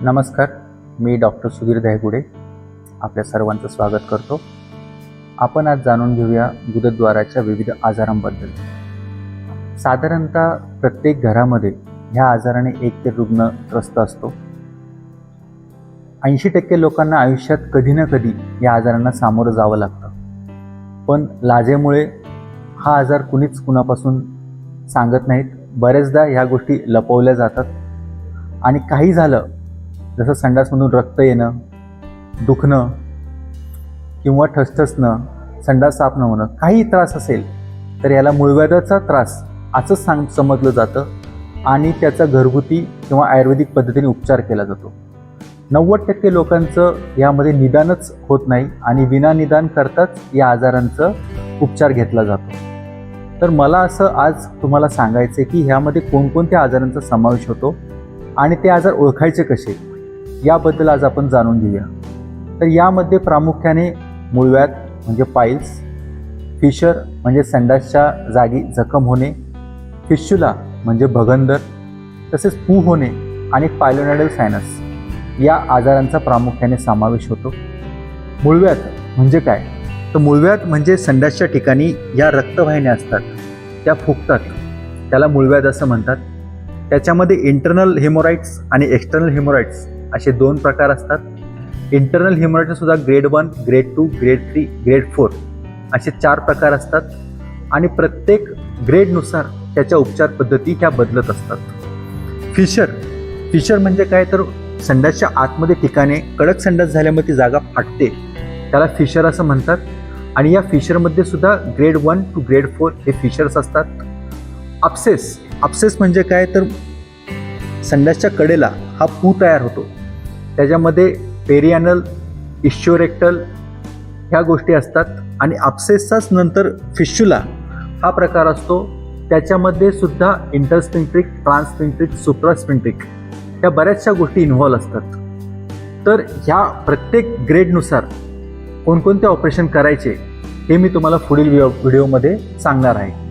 नमस्कार, मी डॉक्टर सुधीर दहेगुडे आपल्या सर्वांचं स्वागत करतो. आपण आज जाणून घेऊया गुदद्वाराच्या विविध आजारांबद्दल. साधारणतः प्रत्येक घरामध्ये ह्या आजाराने एक ते रुग्ण त्रस्त असतो. 80% लोकांना आयुष्यात कधी ना कधी या आजारांना सामोरं जावं लागतं. पण लाजेमुळे हा आजार कुणीच कुणापासून सांगत नाहीत. बरेचदा ह्या गोष्टी लपवल्या जातात आणि काही झालं, जसं संडासमधून रक्त येणं, दुखणं किंवा ठसठसणं, संडास साफ न होणं, काही त्रास असेल तर याला मूळव्याधाचा त्रास असं समजलं जातं आणि त्याचा घरगुती किंवा आयुर्वेदिक पद्धतीने उपचार केला जातो. 90% लोकांचं यामध्ये निदानच होत नाही आणि विना निदान करताच या आजारांचा उपचार घेतला जातो. तर मला असं आज तुम्हाला सांगायचं आहे की ह्यामध्ये कोणकोणत्या आजारांचा समावेश होतो आणि ते आजार ओळखायचे कसे याबद्दल आज आपण जाणून घेऊया. तर यामध्ये प्रामुख्याने मूळव्याध म्हणजे पाईल्स, फिशर म्हणजे संडासच्या जागी जखम होणे, फिश्युला म्हणजे भगंदर, तसेच पू होणे आणि पायलोनॅडल सायनस या आजारांचा प्रामुख्याने समावेश होतो. मूळव्याध म्हणजे काय? तर मूळव्याध म्हणजे संडासच्या ठिकाणी या रक्तवाहिन्या असतात त्या फुगतात, त्याला मूळव्याध असं म्हणतात. त्याच्यामध्ये इंटरनल हेमोराइड्स आणि एक्सटर्नल हेमोराइड्स असे 2 प्रकार असतात. इंटरनल हेमोराइड्स सुद्धा ग्रेड 1, ग्रेड 2, ग्रेड 3, ग्रेड 4 असे 4 प्रकार असतात आणि प्रत्येक ग्रेडनुसार त्याच्या उपचार पद्धती ह्या बदलत असतात. फिशर म्हणजे काय? तर संडासच्या आतमध्ये ठिकाणे कडक संडास झाल्यामुळे ती जागा फाटते, त्याला फिशर असं म्हणतात. आणि या फिशरमध्ये सुद्धा ग्रेड 1 टू ग्रेड 4 हे फिशर्स असतात. अपसेस म्हणजे काय? तर संडासच्या कडेला हा पू तयार होतो, त्याच्यामध्ये पेरियानल, इश्योरेक्टल ह्या गोष्टी असतात. आणि अपसेसचाच नंतर फिश्युला हा प्रकार असतो, त्याच्यामध्ये सुद्धा इंटरस्पिंक्ट्रिक, ट्रान्सपिंक्ट्रिक, सुप्रास्पिंक्ट्रिक ह्या बऱ्याचशा गोष्टी इन्व्हॉल्व असतात. तर ह्या प्रत्येक ग्रेडनुसार कोणकोणते ऑपरेशन करायचे हे मी तुम्हाला पुढील व्हिडिओमध्ये सांगणार आहे.